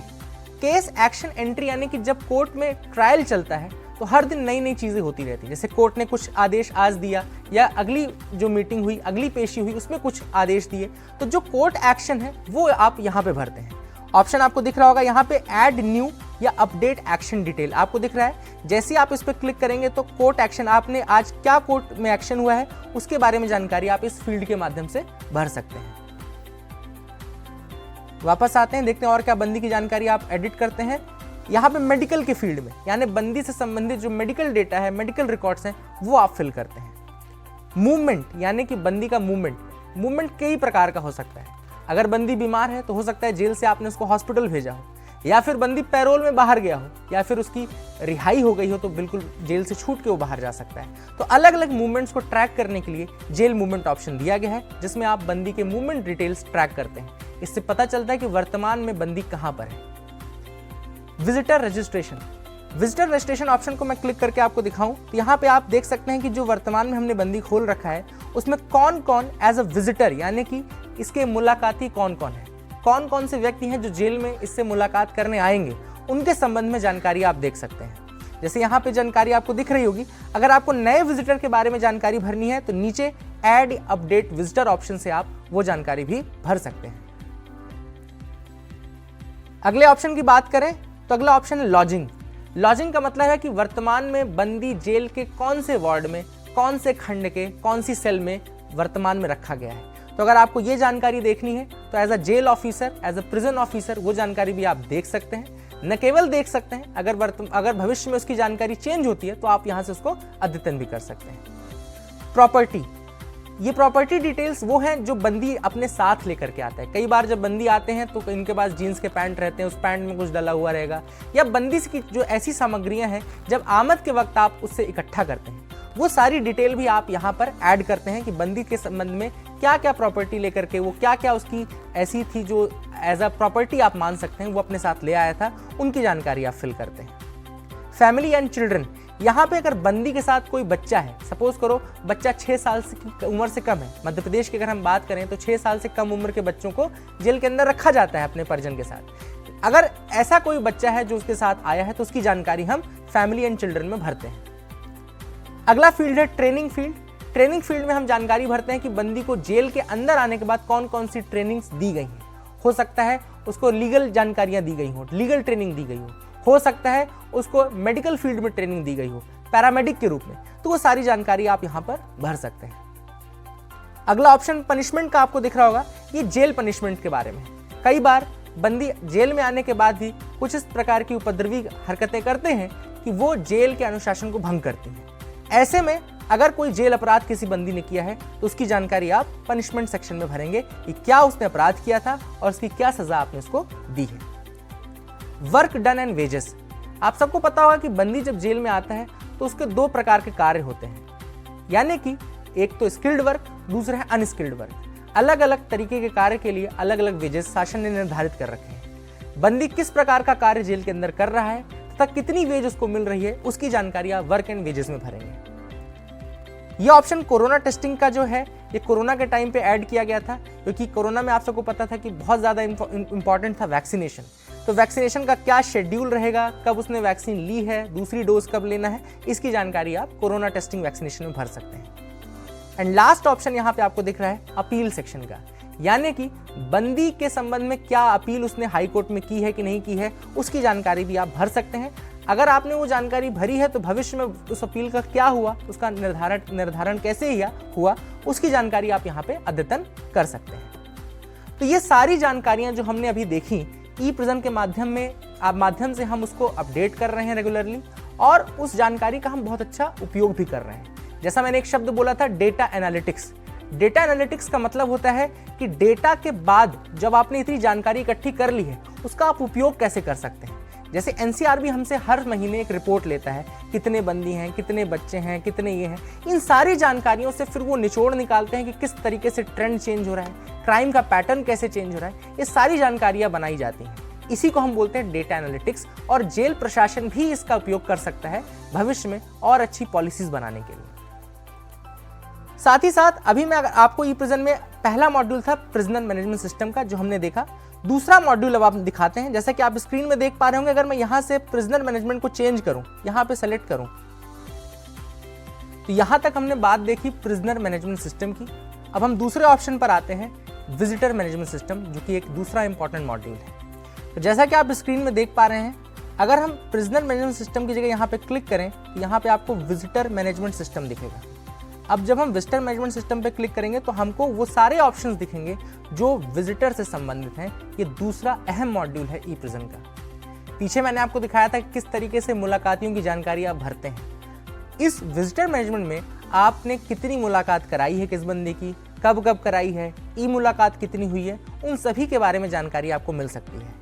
Case action entry यानी कि जब कोर्ट में ट्रायल चलता है तो हर दिन नई नई चीजें होती रहती है। जैसे कोर्ट ने कुछ आदेश आज दिया या अगली जो मीटिंग हुई, अगली पेशी हुई, उसमें कुछ आदेश दिए, तो जो कोर्ट एक्शन है वो आप यहाँ पे भरते हैं। ऑप्शन आपको दिख रहा होगा यहाँ पे ऐड न्यू या अपडेट एक्शन डिटेल आपको दिख रहा है। जैसे आप इस पर क्लिक करेंगे तो कोर्ट एक्शन, आपने आज क्या कोर्ट में एक्शन हुआ है उसके बारे में जानकारी आप इस फील्ड के माध्यम से भर सकते हैं। वापस आते हैं, देखते हैं और क्या बंदी की जानकारी आप एडिट करते हैं। यहाँ पे मेडिकल के फील्ड में, यानी बंदी से संबंधित जो मेडिकल डेटा है, मेडिकल रिकॉर्ड्स हैं, वो आप फिल करते हैं। मूवमेंट यानी कि बंदी का मूवमेंट कई प्रकार का हो सकता है। अगर बंदी बीमार है तो हो सकता है जेल से आपने उसको हॉस्पिटल भेजा हो, या फिर बंदी पैरोल में बाहर गया हो, या फिर उसकी रिहाई हो गई हो तो बिल्कुल जेल से छूट के वो बाहर जा सकता है। तो अलग अलग मूवमेंट्स को ट्रैक करने के लिए जेल मूवमेंट ऑप्शन दिया गया है, जिसमें आप बंदी के मूवमेंट डिटेल्स ट्रैक करते हैं। इससे पता चलता है कि वर्तमान में बंदी कहां पर है। विजिटर रजिस्ट्रेशन ऑप्शन को मैं क्लिक करके आपको दिखाऊं तो यहाँ पे आप देख सकते हैं कि जो वर्तमान में हमने बंदी खोल रखा है उसमें कौन कौन एज अ विजिटर, यानी कि इसके मुलाकाती कौन कौन है, कौन कौन से व्यक्ति हैं जो जेल में इससे मुलाकात करने आएंगे, उनके संबंध में जानकारी आप देख सकते हैं। जैसे यहाँ पे जानकारी आपको दिख रही होगी। अगर आपको नए विजिटर के बारे में जानकारी भरनी है तो नीचे ऐड अपडेट विजिटर ऑप्शन से आप वो जानकारी भी भर सकते हैं। अगले ऑप्शन की बात करें तो अगला ऑप्शन है लॉजिंग का मतलब है कि वर्तमान में बंदी जेल के कौन से वार्ड में, कौन से खंड के, कौन सी सेल में वर्तमान में रखा गया है। तो अगर आपको ये जानकारी देखनी है तो as a jail officer, as a prison officer वो जानकारी भी आप देख सकते हैं। न केवल देख सकते हैं, अगर भविष्य में उसकी जानकारी चेंज होती है तो आप यहाँ से उसको अद्यतन भी कर सकते हैं। ये प्रॉपर्टी डिटेल्स वो हैं जो बंदी अपने साथ लेकर के आता है। कई बार जब बंदी आते हैं तो इनके पास जीन्स के पैंट रहते हैं, उस पैंट में कुछ डला हुआ रहेगा, या बंदी की जो ऐसी सामग्रियां हैं जब आमद के वक्त आप उससे इकट्ठा करते हैं, वो सारी डिटेल भी आप यहाँ पर ऐड करते हैं कि बंदी के संबंध में क्या क्या प्रॉपर्टी लेकर के, वो क्या क्या उसकी ऐसी थी जो एज अ प्रॉपर्टी आप मान सकते हैं वो अपने साथ ले आया था, उनकी जानकारी आप फिल करते हैं। फैमिली एंड चिल्ड्रन, यहाँ पे अगर बंदी के साथ कोई बच्चा है, सपोज करो बच्चा 6 साल की उम्र से कम है, मध्य प्रदेश की अगर हम बात करें तो 6 साल से कम उम्र के बच्चों को जेल के अंदर रखा जाता है अपने परिजन के साथ। अगर ऐसा कोई बच्चा है जो उसके साथ आया है तो उसकी जानकारी हम फैमिली एंड चिल्ड्रन में भरते हैं। अगला फील्ड है ट्रेनिंग फील्ड। ट्रेनिंग फील्ड में हम जानकारी भरते हैं कि बंदी को जेल के अंदर आने के बाद कौन कौन सी ट्रेनिंग्स दी गई हैं। हो सकता है उसको लीगल जानकारियां दी गई हो, लीगल ट्रेनिंग दी गई हो सकता है उसको मेडिकल फील्ड में ट्रेनिंग दी गई हो, पैरामेडिक के रूप में, तो वो सारी जानकारी आप यहां पर भर सकते हैं। अगला ऑप्शन पनिशमेंट का आपको दिख रहा होगा, ये जेल पनिशमेंट के बारे में। कई बार बंदी जेल में आने के बाद भी कुछ इस प्रकार की उपद्रवी हरकतें करते हैं कि वो जेल के अनुशासन को भंग करती हैं। ऐसे में अगर कोई जेल अपराध किसी बंदी ने किया है तो उसकी जानकारी आप पनिशमेंट सेक्शन में भरेंगे कि क्या उसने अपराध किया था और उसकी क्या सजा आपने उसको दी है। वर्क डन एंड वेजेस, आप सबको पता होगा कि बंदी जब जेल में आता है तो उसके 2 प्रकार के कार्य होते हैं, यानी कि एक तो स्किल्ड वर्क, दूसरा है अनस्किल्ड वर्क। अलग अलग तरीके के कार्य के लिए अलग अलग वेजेस शासन ने निर्धारित कर रखे हैं। बंदी किस प्रकार का कार्य जेल के अंदर कर रहा है तथा कितनी वेज उसको मिल रही है, उसकी जानकारी आप वर्क एंड वेजेस में भरेंगे। ये ऑप्शन कोरोना टेस्टिंग का जो है, ये कोरोना के टाइम पे ऐड किया गया था, क्योंकि कोरोना में आप सबको पता था कि बहुत ज़्यादा इंपॉर्टेंट था वैक्सीनेशन। तो वैक्सीनेशन का क्या शेड्यूल रहेगा, कब उसने वैक्सीन ली है, दूसरी डोज कब लेना है, इसकी जानकारी आप कोरोना टेस्टिंग वैक्सीनेशन में भर सकते हैं। एंड लास्ट ऑप्शन यहाँ पे आपको दिख रहा है अपील सेक्शन का, यानी कि बंदी के संबंध में क्या अपील उसने हाई कोर्ट में की है कि नहीं की है, उसकी जानकारी भी आप भर सकते हैं। अगर आपने वो जानकारी भरी है तो भविष्य में उस अपील का क्या हुआ, उसका निर्धारण कैसे हुआ, उसकी जानकारी आप यहाँ पे अद्यतन कर सकते हैं। तो ये सारी जानकारियां जो हमने अभी देखी ई प्रिजन के माध्यम से हम उसको अपडेट कर रहे हैं रेगुलरली, और उस जानकारी का हम बहुत अच्छा उपयोग भी कर रहे हैं। जैसा मैंने एक शब्द बोला था, डेटा एनालिटिक्स। डेटा एनालिटिक्स का मतलब होता है कि डेटा के बाद जब आपने इतनी जानकारी इकट्ठी कर ली है उसका आप उपयोग कैसे कर सकते हैं। जैसे एनसीआर भी हमसे हर महीने एक रिपोर्ट लेता है, कितने बंदी हैं, कितने बच्चे हैं, कितने ये हैं। इन सारी जानकारियों से फिर वो निचोड़ निकालते हैं कि किस तरीके से ट्रेंड चेंज हो रहा है, क्राइम का पैटर्न कैसे चेंज हो रहा है, ये सारी जानकारियां बनाई जाती हैं। इसी को हम बोलते हैं डेटा एनालिटिक्स, और जेल प्रशासन भी इसका उपयोग कर सकता है भविष्य में और अच्छी पॉलिसीज बनाने के लिए। साथ ही साथ अभी मैं आपको ई प्रिजन में पहला मॉड्यूल था प्रिजनर मैनेजमेंट सिस्टम का जो हमने देखा, दूसरा मॉड्यूल अब आप दिखाते हैं। जैसा कि आप स्क्रीन में देख पा रहे होंगे, अगर मैं यहां से प्रिजनर मैनेजमेंट को चेंज करूं, यहां पे सेलेक्ट करूं, तो यहां तक हमने बात देखी प्रिजनर मैनेजमेंट सिस्टम की। अब हम दूसरे ऑप्शन पर आते हैं, विजिटर मैनेजमेंट सिस्टम, जो कि एक दूसरा इंपॉर्टेंट मॉड्यूल है। तो जैसा कि आप स्क्रीन में देख पा रहे हैं, अगर हम प्रिजनर मैनेजमेंट सिस्टम की जगह यहाँ पे क्लिक करें तो यहाँ पे आपको विजिटर मैनेजमेंट सिस्टम दिखेगा। अब जब हम विजिटर मैनेजमेंट सिस्टम पे क्लिक करेंगे तो हमको वो सारे ऑप्शंस दिखेंगे जो विजिटर से संबंधित हैं। ये दूसरा अहम मॉड्यूल है ई प्रिजन का। पीछे मैंने आपको दिखाया था कि किस तरीके से मुलाकातियों की जानकारी आप भरते हैं। इस विजिटर मैनेजमेंट में आपने कितनी मुलाकात कराई है किस बंदे की, कब कब कराई है, ई मुलाकात कितनी हुई है, उन सभी के बारे में जानकारी आपको मिल सकती है।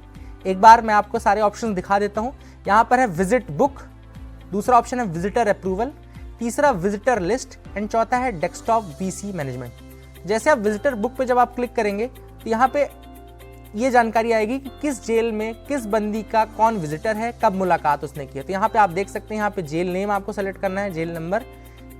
एक बार मैं आपको सारे ऑप्शन दिखा देता हूँ। यहाँ पर है विजिट बुक, दूसरा ऑप्शन है विजिटर अप्रूवल, तीसरा विजिटर लिस्ट, एंड चौथा है डेस्कटॉप वीसी मैनेजमेंट। जैसे आप विजिटर बुक पे जब आप क्लिक करेंगे तो यहाँ पे ये जानकारी आएगी कि किस जेल में किस बंदी का कौन विजिटर है, कब मुलाकात उसने की है। तो यहाँ पे आप देख सकते हैं, यहाँ पे जेल नेम आपको सेलेक्ट करना है, जेल नंबर,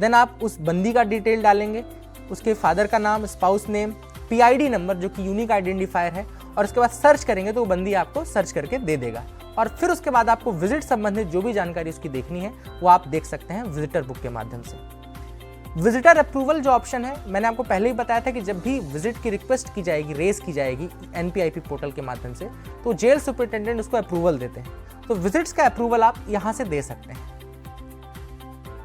देन आप उस बंदी का डिटेल डालेंगे, उसके फादर का नाम, स्पाउस नेम, पीआईडी नंबर जो कि यूनिक आइडेंटिफायर है, और उसके बाद सर्च करेंगे तो वो बंदी आपको सर्च करके दे देगा। और फिर उसके बाद आपको विजिट संबंधित जो भी जानकारी उसकी देखनी है वो आप देख सकते हैं विजिटर बुक के माध्यम से। विजिटर अप्रूवल जो ऑप्शन है, मैंने आपको पहले ही बताया था कि जब भी विजिट की रिक्वेस्ट की जाएगी, रेज की जाएगी एनपीआईपी पोर्टल के माध्यम से, तो जेल सुपरिटेंडेंट उसको अप्रूवल देते हैं। तो विजिट्स का अप्रूवल आप यहाँ से दे सकते हैं।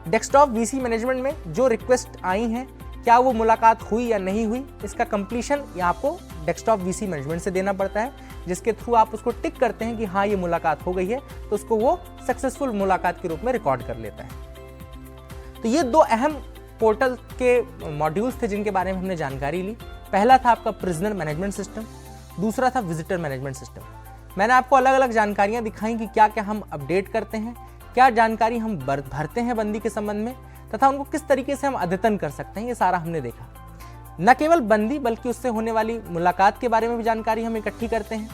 डेस्कटॉप वीसी मैनेजमेंट में जो रिक्वेस्ट आई हैं, क्या वो मुलाकात हुई या नहीं हुई, इसका कंप्लीशन आपको डेस्कटॉप वीसी मैनेजमेंट से देना पड़ता है, जिसके थ्रू आप उसको टिक करते हैं कि हाँ ये मुलाकात हो गई है, तो उसको वो सक्सेसफुल मुलाकात के रूप में रिकॉर्ड कर लेता है। तो ये दो अहम पोर्टल के मॉड्यूल्स थे जिनके बारे में हमने जानकारी ली। पहला था आपका प्रिजनर मैनेजमेंट सिस्टम, दूसरा था विजिटर मैनेजमेंट सिस्टम। मैंने आपको अलग अलग जानकारियां दिखाई कि क्या क्या हम अपडेट करते हैं, क्या जानकारी हम भरते हैं बंदी के संबंध में, तथा उनको किस तरीके से हम अद्यतन कर सकते हैं। ये सारा हमने देखा। न केवल बंदी बल्कि उससे होने वाली मुलाकात के बारे में भी जानकारी हम इकट्ठी करते हैं।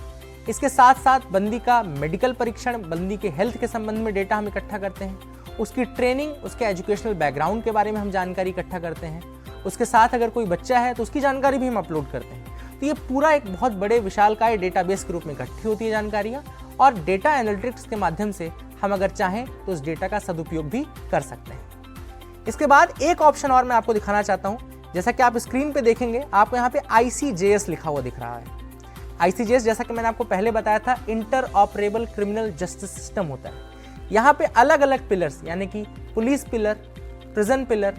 इसके साथ साथ बंदी का मेडिकल परीक्षण, बंदी के हेल्थ के संबंध में डेटा हम इकट्ठा करते हैं। उसकी ट्रेनिंग, उसके एजुकेशनल बैकग्राउंड के बारे में हम जानकारी इकट्ठा करते हैं। उसके साथ अगर कोई बच्चा है तो उसकी जानकारी भी हम अपलोड करते हैं। तो ये पूरा एक बहुत बड़े विशालकाय डेटाबेस के रूप में इकट्ठी होती है जानकारियाँ, और डेटा एनालिटिक्स के माध्यम से हम अगर चाहें तो उस डेटा का सदुपयोग भी कर सकते हैं। इसके बाद एक ऑप्शन और मैं आपको दिखाना चाहता हूं। जैसा कि आप स्क्रीन पे देखेंगे, आपको यहाँ पे ICJS लिखा हुआ दिख रहा है। ICJS, जैसा कि मैंने आपको पहले बताया था, इंटरऑपरेबल क्रिमिनल जस्टिस सिस्टम होता है। यहाँ पे अलग अलग पिलर्स, यानी कि police pillar, prison pillar,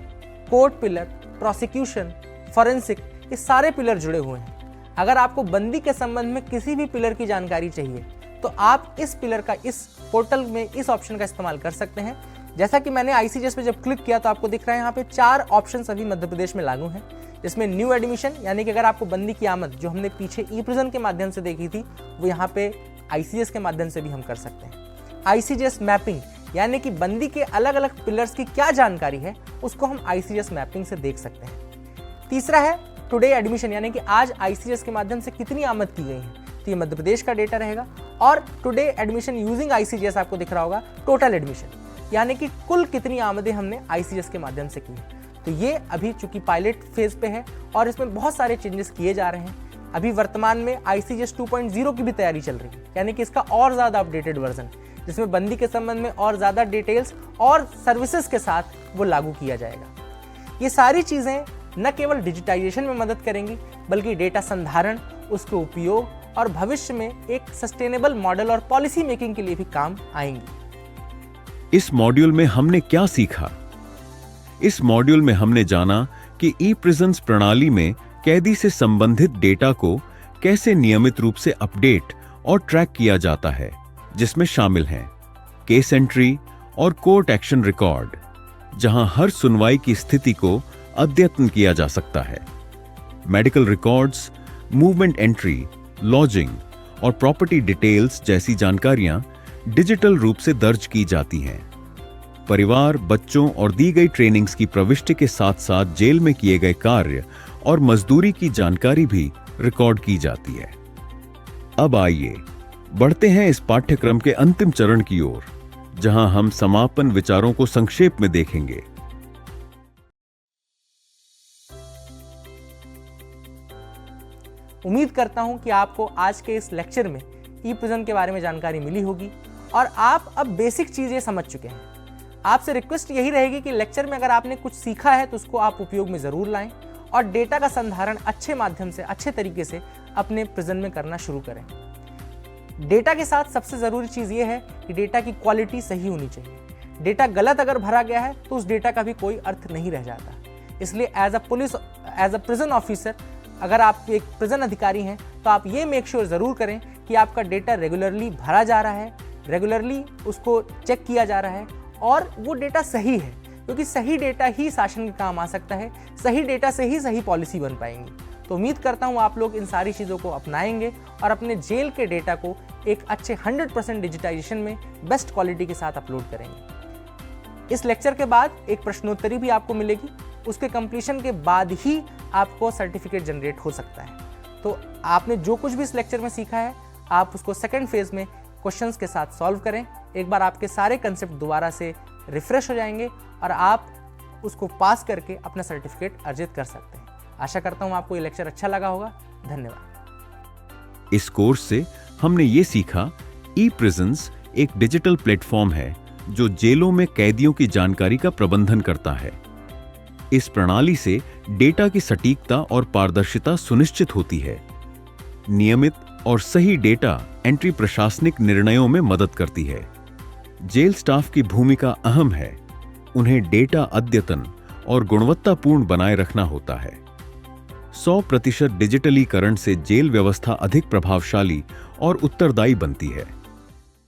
court pillar, prosecution, forensic, ये सारे पिलर जुड़े हुए हैं। अगर आपको बंदी के संबंध में किसी भी पिलर की जानकारी चाहिए तो आप इस पिलर का, इस पोर्टल में इस ऑप्शन का इस्तेमाल कर सकते हैं। जैसा कि मैंने ICJS पे जब क्लिक किया तो आपको दिख रहा है यहाँ पे 4 ऑप्शन अभी मध्य प्रदेश में लागू हैं, जिसमें न्यू एडमिशन, यानी कि अगर आपको बंदी की आमद जो हमने पीछे ई-प्रिजन के माध्यम से देखी थी वो यहाँ पे ICJS के माध्यम से भी हम कर सकते हैं। ICJS मैपिंग, यानी कि बंदी के अलग अलग पिलर्स की क्या जानकारी है उसको हम ICJS मैपिंग से देख सकते हैं। तीसरा है टुडे एडमिशन, यानी कि आज ICJS के माध्यम से कितनी आमद की गई है, तो ये मध्य प्रदेश का डेटा रहेगा। और टुडे एडमिशन यूजिंग ICJS आपको दिख रहा होगा टोटल एडमिशन, यानी कि कुल कितनी आमदें हमने ICJS के माध्यम से की है। तो ये अभी चूंकि पायलट फेज पे है और इसमें बहुत सारे चेंजेस किए जा रहे हैं। अभी वर्तमान में ICJS 2.0 की भी तैयारी चल रही है, यानी कि इसका और ज़्यादा अपडेटेड वर्जन, जिसमें बंदी के संबंध में और ज़्यादा डिटेल्स और सर्विसेज के साथ वो लागू किया जाएगा। ये सारी चीज़ें न केवल डिजिटाइजेशन में मदद करेंगी बल्कि डेटा संधारण, उसके उपयोग और भविष्य में एक सस्टेनेबल मॉडल और पॉलिसी मेकिंग के लिए भी काम आएंगी। इस मॉड्यूल में हमने क्या सीखा? इस मॉड्यूल में हमने जाना कि ई-प्रिजन्स प्रणाली में कैदी से संबंधित डेटा को कैसे नियमित रूप से अपडेट और ट्रैक किया जाता है, जिसमें शामिल हैं केस एंट्री और कोर्ट एक्शन रिकॉर्ड, जहां हर सुनवाई की स्थिति को अद्यतन किया जा सकता है। Medical records, movement entry, lodging और प्रॉपर्टी डिटेल्स जैसी जानकारियां डिजिटल रूप से दर्ज की जाती हैं। परिवार, बच्चों और दी गई ट्रेनिंग्स की प्रविष्टि के साथ साथ जेल में किए गए कार्य और मजदूरी की जानकारी भी रिकॉर्ड की जाती है। अब आइए बढ़ते हैं इस पाठ्यक्रम के अंतिम चरण की ओर, जहां हम समापन विचारों को संक्षेप में देखेंगे। उम्मीद करता हूं कि आपको आज के इस लेक्चर में ई-प्रिजन के बारे में जानकारी मिली होगी और आप अब बेसिक चीजें समझ चुके हैं। आपसे रिक्वेस्ट यही रहेगी कि लेक्चर में अगर आपने कुछ सीखा है तो उसको आप उपयोग में जरूर लाएं और डेटा का संधारण अच्छे माध्यम से, अच्छे तरीके से अपने प्रिजन में करना शुरू करें। डेटा के साथ सबसे जरूरी चीज ये है कि डेटा की क्वालिटी सही होनी चाहिए। डेटा गलत अगर भरा गया है तो उस डेटा का भी कोई अर्थ नहीं रह जाता। इसलिए एज अ प्रिजन ऑफिसर, अगर आप एक प्रिजन अधिकारी हैं तो आप ये मेक श्योर जरूर करें कि आपका डेटा रेगुलरली भरा जा रहा है, रेगुलरली उसको चेक किया जा रहा है और वो डेटा सही है, क्योंकि सही डेटा ही शासन के काम आ सकता है। सही डेटा से ही सही पॉलिसी बन पाएंगी। तो उम्मीद करता हूँ आप लोग इन सारी चीज़ों को अपनाएंगे और अपने जेल के डेटा को एक अच्छे 100% डिजिटाइजेशन में बेस्ट क्वालिटी के साथ अपलोड करेंगे। इस लेक्चर के बाद एक प्रश्नोत्तरी भी आपको मिलेगी। उसके कंप्लीशन के बाद ही आपको सर्टिफिकेट जनरेट हो सकता है। तो आपने जो कुछ भी इस लेक्चर में सीखा है, आप उसको सेकेंड फेज में क्वेश्चंस के साथ सॉल्व करें। एक बार आपके सारे कंसेप्ट दोबारा से रिफ्रेश हो जाएंगे और आप उसको पास करके अपना सर्टिफिकेट अर्जित कर सकते हैं। आशा करता हूं आपको ये लेक्चर अच्छा लगा होगा। धन्यवाद। इस कोर्स से हमने ये सीखा, ई-प्रिजन्स एक डिजिटल प्लेटफॉर्म है जो जेलों में कैदियों की जानकारी का प्रबंधन करता है। इस प्रणाली से डेटा की सटीकता और पारदर्शिता सुनिश्चित होती है। नियमित और सही डेटा एंट्री प्रशासनिक निर्णयों में मदद करती है। जेल स्टाफ की भूमिका अहम है। उन्हें डेटा अद्यतन और गुणवत्तापूर्ण बनाए रखना होता है। 100% डिजिटलीकरण से जेल व्यवस्था अधिक प्रभावशाली और उत्तरदायी बनती है।